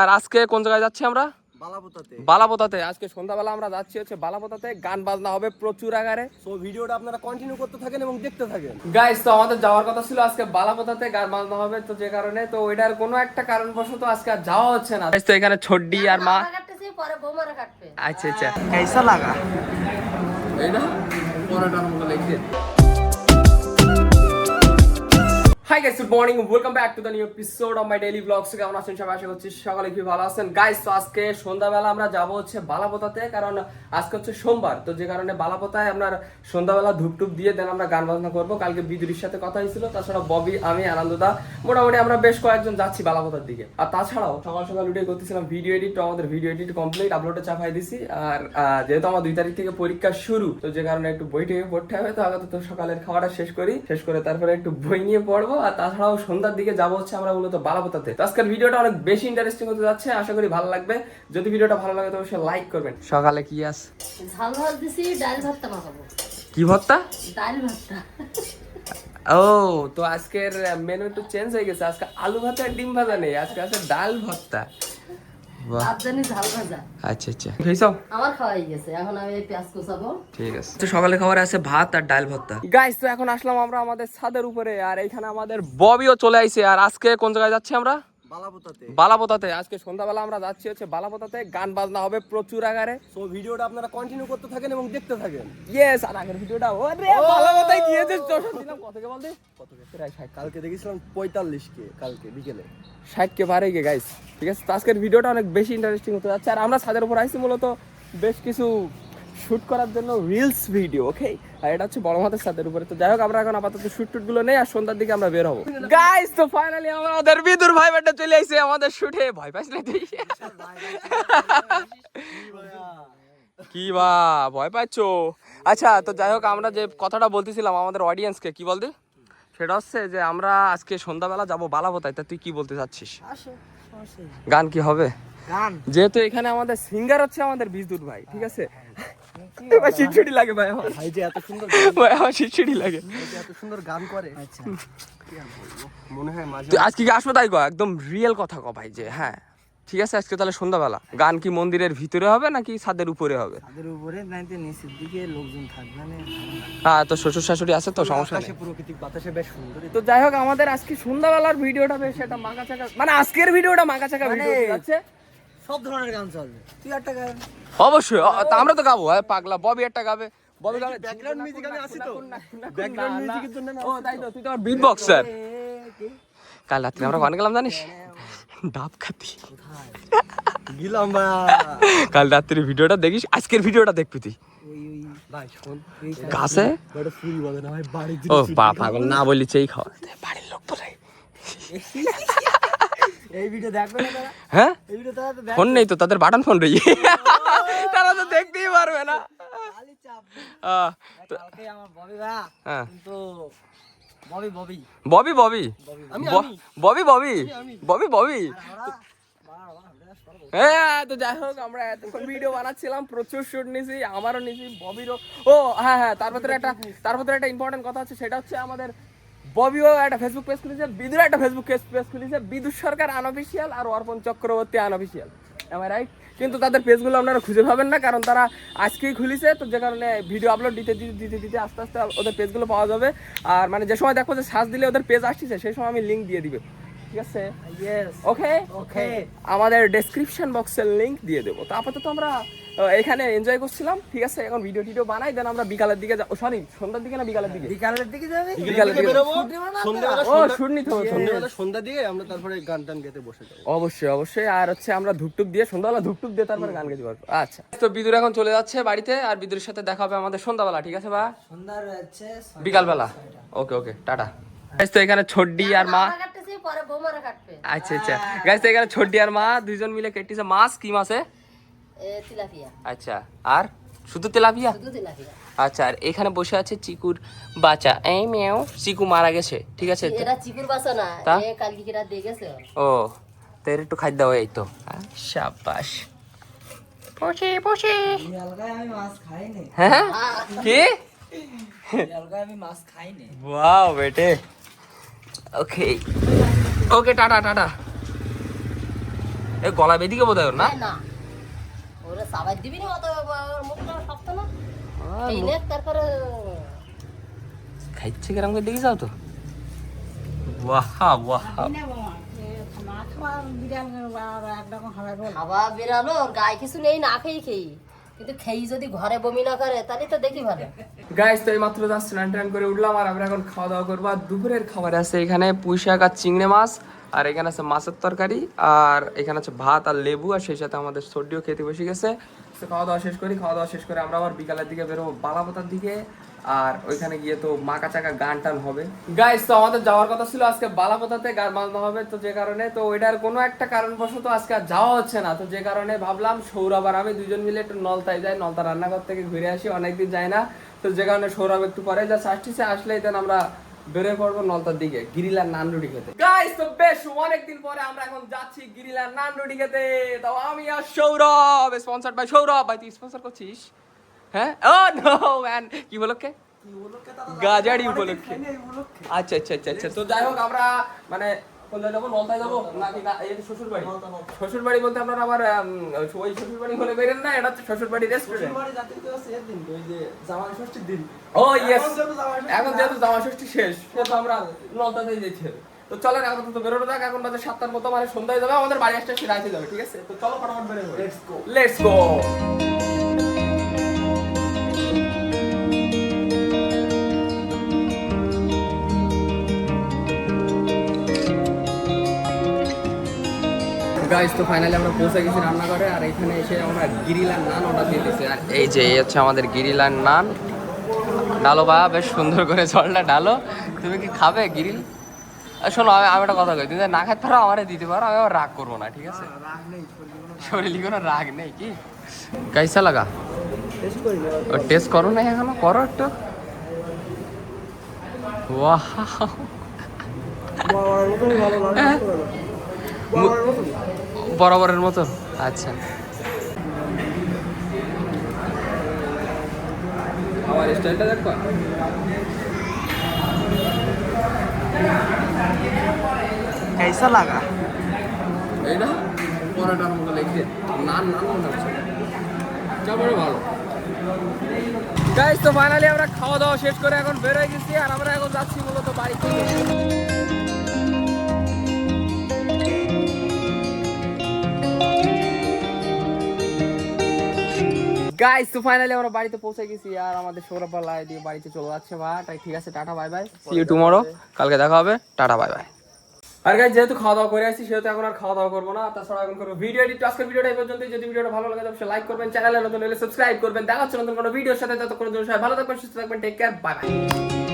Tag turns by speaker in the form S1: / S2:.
S1: আর আজকে কোন জায়গায় যাচ্ছি আমরা?
S2: বালাপোতাতে।
S1: আজকে সন্ধ্যাবেলা আমরা যাচ্ছি হচ্ছে বালাপোতাতে। গান বাজনা হবে প্রচুর আকারে।
S2: সো ভিডিওটা আপনারা কন্টিনিউ করতে থাকেন এবং দেখতে থাকেন।
S1: গাইস, তো আমাদের যাওয়ার কথা ছিল আজকে বালাপোতাতে, গান বাজনা হবে, তো যে কারণে তো ওইটার কোনো একটা কারণবশত আজকে আর যাওয়া হচ্ছে না। তো এখানে ছোড্ডি আর মা। আচ্ছা আচ্ছা,
S2: कैसा लगा?
S1: এই না পরোটার মতো লেগে। Hi guys, good morning, welcome back to the new episode of my daily blogs. কেমন আছেন সবাই? আশা করছি সকালে খুব ভালো আছেন। গাইস, তো আজকে সন্ধ্যাবেলা আমরা যাব হচ্ছে বালাপোতাতে, কারণ আজকে হচ্ছে সোমবার, তো যে কারণে বালাপোতায় আপনার সন্ধ্যাবেলা ধূপটুপ দিয়ে দেন আমরা গান বাজনা করবো। কালকে বিদুরির সাথে কথা হয়েছিল, তাছাড়া ববি, আমি, আনন্দদা, মোটামুটি আমরা বেশ কয়েকজন যাচ্ছি বালাপোতার দিকে। আর তাছাড়াও সকাল সকাল উঠে করতেছিলাম ভিডিও এডিট, তো আমাদের ভিডিও এডিট কমপ্লিট, আপলোডে চাপাই দিছি। আর যেহেতু আমার 2 তারিখ থেকে পরীক্ষা শুরু, তো যে কারণে একটু বই টেকে পড়তে হবে, তো আগে তো সকালের খাওয়াটা শেষ করে তারপরে একটু বই নিয়ে পড়বো। আর তাছাড়াও সন্ধ্যার দিকে যাবো হচ্ছে আমরা মূলত বালাপোতাতে। তো আজকের ভিডিওটা অনেক বেশি ইন্টারেস্টিং হতে যাচ্ছে, আশা করি ভালো লাগবে। যদি ভিডিওটা ভালো লাগে তো অবশ্যই লাইক করবেন। সকালে কি আছে?
S3: ঝাল ভাত দিছি, ডাল ভাতটা মাখাবো।
S1: কি ভর্তা?
S3: ডাল ভাতটা।
S1: ও, তো আজকের মেনু একটু চেঞ্জ হয়ে গেছে। আজকে আলু ভাতে আর ডিম ভাজা নেই, আজকে আছে ডাল ভর্তা।
S3: ভাত জানি ঝাল ভাজা।
S1: আচ্ছা আচ্ছা, খাইছো?
S3: আমার খাওয়াই গেছে, এখন আমি এই পেঁয়াজ কুচাবো।
S1: ঠিক আছে। তো সকালে খাবারে আছে ভাত আর ডাল ভর্তা। গাইস, তো এখন আসলাম আমরা আমাদের ছাদের উপরে, আর এইখানে আমাদের ববিও চলে আইছে। আর আজকে কোন জায়গায় যাচ্ছি আমরা? বালাপোতাতে। আজকে সন্ধ্যাবেলা আমরা যাচ্ছি হচ্ছে বালাপোতাতে, গান বাজনা হবে প্রচুর আকারে।
S2: সো ভিডিওটা আপনারা কন্টিনিউ করতে থাকেন এবং দেখতে থাকেন।
S1: ইয়েস, আর আগের ভিডিওটা ওরে বালাপোতায় গিয়েছে, 64 দিলাম। কত কে বলতে?
S2: কত কে? প্রায় 60। কালকে দেখেছিলাম 45 কে, কালকে বিকেলে
S1: 60 কে পারে গে গাইস। ঠিক আছে, তো আজকের ভিডিওটা অনেক বেশি ইন্টারেস্টিং হতে যাচ্ছে। আর আমরা ছাদের উপর আইছি মূলত বেশ কিছু শুট করার জন্য, রিলস ভিডিও। ওকে, আর এটা হচ্ছে বড় মাথার ছাদের উপরে। তো যাই হোক, আমরা এখন আপাতত শুট টুট গুলো নেই, আর সন্ধ্যার দিকে আমরা বের হবো। গাইস, তো ফাইনালি আমাদের বিদুর ভাই বেটা চলে আইছে আমাদের শুটে। ভয় পাইছ না তুই? কি বা ভয় পাচ্ছো? আচ্ছা, তো যাই হোক, আমরা যে কথাটা বলতেছিলাম আমাদের অডিয়েন্সকে, কি বলতে, সেটা হচ্ছে যে আমরা আজকে সন্ধ্যাবেলা যাবো বালাপোতায়। তা তুই কি বলতে চাচ্ছিস? গান কি হবে? যেহেতু এখানে আমাদের সিঙ্গার হচ্ছে আমাদের বিদ্যুৎ ভাই, ঠিক আছে? ভাই শিরশিরি লাগে ভাই আমার।
S2: ভাই যে এত সুন্দর
S1: ভাই আমার শিরশিরি লাগে।
S2: এত সুন্দর গান করে। আচ্ছা, কি আর বলবো, মনে হয় মাঝে
S1: তুই আজকে কি আসবো তাই কো, একদম রিয়েল কথা কো ভাই, যে হ্যাঁ ঠিক আছে আজকে তাহলে সন্ধ্যাবেলা গান কি মন্দিরের ভিতরে হবে নাকি ছাদের উপরে হবে?
S4: ছাদের উপরে নাইতে নিচের দিকে লোকজন থাকবে না।
S1: হ্যাঁ, তো শ্বশুর শাশুড়ি আছে তো, সমস্যা নেই।
S2: প্রকৃতিক বাতাসে বেশ সুন্দর।
S1: তো যাই হোক, আমাদের আজকে সন্ধ্যাবেলার ভিডিওটা বেশ একটা মাকাচাকা, মানে আজকের ভিডিওটা মাকাচাকা ভিডিও আছে।
S4: সব ধরনের গান চলবে, তুই একটা গান
S1: অবশ্যই, তা আমরা তো গাবো। পাগলা ববি একটা গাবে, ববি গাবে।
S2: ব্যাকগ্রাউন্ড মিউজিক আমি আসি তো, ব্যাকগ্রাউন্ড মিউজিকের জন্য
S1: ও তাই তো, তুই তো বিট বক্সার। কাল রাত্রে আমরা গান গেলাম জানিস, ডাব খাতি
S2: গিলাম বা।
S1: কাল রাত্রে ভিডিওটা দেখিস, আজকের ভিডিওটা দেখবি তুই।
S2: ভাই শোন,
S1: গাছে
S2: বড় ফুরি বলে না ভাই, বাড়ি
S1: ও পাগল না বলি চেই খাওয়া বাড়ির লোক বলে।
S4: এই ভিডিও দেখবে না তারা?
S1: হ্যাঁ,
S4: এই ভিডিও তারা তো দেখবে।
S1: ফোন নেই তো তাদের, বাটন ফোন রই, তারা তো দেখতেই পারবে না।
S4: খালি চাপ। কালকে আমার ববি ভাই,
S1: হ্যাঁ,
S4: কিন্তু ববি ববি
S1: ববি ববি
S2: আমি
S1: ববি ববি ববি ববি। হ্যাঁ, তো যাই হোক, আমরা এতক্ষণ ভিডিও বানাচ্ছিলাম, প্রচুর শুট নিয়েছি, আমারও নিয়েছি, ববিরও। ও হ্যাঁ হ্যাঁ, তার ভিতরে একটা ইম্পর্টেন্ট কথা হচ্ছে, সেটা হচ্ছে আমাদের ববিও একটা ফেসবুক পেজ খুলেছে, বিদুর একটা ফেসবুক পেজ খুলেছে, বিদুর সরকার আনঅফিসিয়াল আর Arpan Chakraborty unofficial. Am I right? কিন্তু তাদের পেজগুলো আপনারা খুঁজে পাবেন না, কারণ তারা আজকেই খুলেছে, তো যে কারণে ভিডিও আপলোড দিতে আস্তে আস্তে ওদের পেজগুলো পাওয়া যাবে। আর মানে যে সময় দেখো যে সার্চ দিলে ওদের পেজ আসছে, সেই সময় আমি লিঙ্ক দিয়ে দিবে, ঠিক আছে? ওকে
S4: ওকে,
S1: আমাদের ডেসক্রিপশন বক্সের লিংক দিয়ে দেবো। তো আপাতত আমরা এখানে এনজয় করছিলাম, ঠিক আছে? এখন ভিডিও টিডিও বানাই, দেন আমরা বিকালের দিকে সরি সন্ধ্যার দিকে না বিকালের দিকে
S4: বিকালের দিকে যাবে।
S1: বিকালের দিকে
S2: বেরোবো
S1: ও শুট নিতে হবে।
S2: সন্ধ্যাবেলা সন্ধ্যা দিয়ে আমরা তারপরে গান টান গেতে বসে যাবো।
S1: অবশ্যই অবশ্যই। আর হচ্ছে আমরা ধূপটুপ দিয়ে সন্ধ্যাবেলা ধূপটুপ দিয়ে তারপরে গান গেতে পারবো। আচ্ছা, তো বিদুর এখন চলে যাচ্ছে বাড়িতে, আর বিদুরের সাথে দেখা হবে আমাদের সন্ধ্যাবেলা, ঠিক আছে? বা
S4: সন্ধ্যার হচ্ছে
S1: বিকালবেলা। ওকে ওকে, টাটা। তো এখানে ছোড্ডি আর মা।
S3: কাটতেছি, পরে বৌমারা কাটবে।
S1: আচ্ছা আচ্ছা গাইস, তো এখানে ছোড্ডি আর মা দুইজন মিলে কেটেছে মাছ। কি মাছে?
S3: তেলাপিয়া।
S1: আচ্ছা, আর শুধু তেলাপিয়া?
S3: শুধু তেলাপিয়া।
S1: আচ্ছা, আর এখানে বসে আছে চিকুর বাচ্চা। এই মেও, চিকু মারা গেছে, ঠিক আছে?
S3: এরা চিকুর বাসা না,
S1: তা?
S3: এ কালকে কিরা দিয়ে গেছে।
S1: ও, তো এর একটু খাদ্য হয়, এই তো। শাবাশ, বসে বসে।
S4: এলাকায় আমি মাছ খাই না।
S1: হ্যাঁ, কি?
S4: এলাকায় আমি মাছ খাই না।
S1: ওয়াও বেটে, ওকে ওকে, টাটা টাটা। এ গলা বেদিকে বোধ হয় না
S3: না ওরা সাবাই দিবি না অত ওর মুখটা শক্ত না এই নে তারপরে
S1: খাইছে কেরম করে দেখি যাও তো ওয়াহ ওয়াহ
S3: খাওয়া বেরালো ওর গায়ে কিছু নেই না খেয়ে কিন্তু খেয়ে যদি ঘরে বমি না করে তাহলে তো দেখি ভালো
S1: গাইস তো এইমাত্র জাস্ট স্নান টান করে উঠলাম আর আমরা এখন খাওয়া দাওয়া করবো আর দুপুরের খাবার আছে এখানে পুঁই শাক আর চিংড়ি মাছ আর এখানে আছে মাছের তরকারি আর এখানে আছে ভাত আর লেবু আর সেই সাথে আমাদের সর্দিও খেতে বসে গেছে তো খাওয়া দাওয়া শেষ করি খাওয়া দাওয়া শেষ করে আমরা আবার বিকালের দিকে বেরোবো বালাপোতার দিকে আর ওইখানে গিয়ে তো মাকা চাকা গান টান হবে গাইস তো আমাদের যাওয়ার কথা ছিল আজকে বালাপোতাতে গান বাজনা হবে তো যে কারণে তো ওইটার কোনো একটা কারণবশত আজকে আর যাওয়া হচ্ছে না তো যে কারণে ভাবলাম সৌরভ আর আমি দুজন মিলে একটু নলতায় যাই নলতা রান্নাঘর থেকে ঘুরে আসি অনেকদিন যাই না তো যে কারণে সৌরভ একটু পরে যা আসছে আসলেই দেন আমরা বেরিয়ে পড়বো নলতার দিকে গিরিলার নান রুটি খেতে গাইস তো বেশ অনেকদিন পরে আমরা এখন যাচ্ছি গিরিলার নান রুটি খেতে তো আমি আর সৌরভ স্পন্সর্ড বাই সৌরভ ভাই তুই স্পন্সর করছিস হ্যাঁ ও নো ম্যান কি উপলক্ষে গাজাড়ি উপলক্ষে আচ্ছা আচ্ছা আচ্ছা আচ্ছা তো যাই হোক আমরা মানে কোথায় যাবো নলতায় যাবো নাকি না এই শ্বশুর বাড়ি শ্বশুর বাড়ি বলতে আপনারা আবার ওই শ্বশুর বাড়ি বলে বেরেন না এটা শ্বশুর বাড়ি রেস্টুরেন্ট ও ইয়েস এখন যেহেতু জামা ষষ্ঠী শেষ সেহেতু আমরা নলতাতেই যেতে তো চলেন এখন তো বেরোনো যাক এখন বাজে 7টার মতো মানে সন্ধ্যায় যাবে আমাদের বাড়ি আসতে রাতে যাবে ঠিক আছে তো চলো ফটাফট বেরো লেটস গো গাইস তো ফাইনালি আমরা পৌঁছে গেছি রান্নাঘরে আর এখানে এসে আমরা গিরিলার নান অর্ডার দিয়ে দিয়েছি আর এই যে এই হচ্ছে আমাদের গিরিলার নান ডালো বা বেশ সুন্দর করে জলটা ডালো তুমি কি খাবে গিরিল শোনো আমি একটা কথা কই তুমি না খাইতে পারো আমারে দিতে পারো আমি রাগ করবো না ঠিক আছে শরীরে কোনো রাগ নেই কি কাইসা লাগা টেস্ট করো না এখনো করো একটু ওয়াহ বরাবরের মতো আচ্ছা আমার স্টাইলটা দেখো
S2: कैसा लगा
S1: এইটা পরোটার মতো লেগে নান নান মনে হচ্ছে তারপরে ভালো গাইস তো ফাইনালি আমরা খাওয়া দাওয়া শেষ করে এখন বের হয়ে গেছি আর আমরা এখন যাচ্ছি মূলত বাড়িতে গাইস তো ফাইনালি আমরা বাড়িতে পৌঁছে গেছি আর আমাদের সৌরভ পাল্লা দিয়ে বাড়িতে চলে যাচ্ছে বা তাই ঠিক আছে tata bye bye see you tomorrow কালকে দেখা হবে টাটা বাই বাই আর গাইস যেহেতু খাওয়া দাওয়া করে আসছি সেহেতু এখন আর খাওয়া দাওয়া করবো না তাছাড়া এখন করবো ভিডিও এডিট আজকের ভিডিওটা এই পর্যন্ত যদি ভিডিওটা ভালো লাগে অবশ্যই লাইক করবেন চ্যানেলে নতুন হলে সাবস্ক্রাইব করবেন দেখা হচ্ছে নতুন কোনো ভিডিওর সাথে ততক্ষণ সবাই ভালো থাকবেন সুস্থ থাকবেন টেক কেয়ার বাই বাই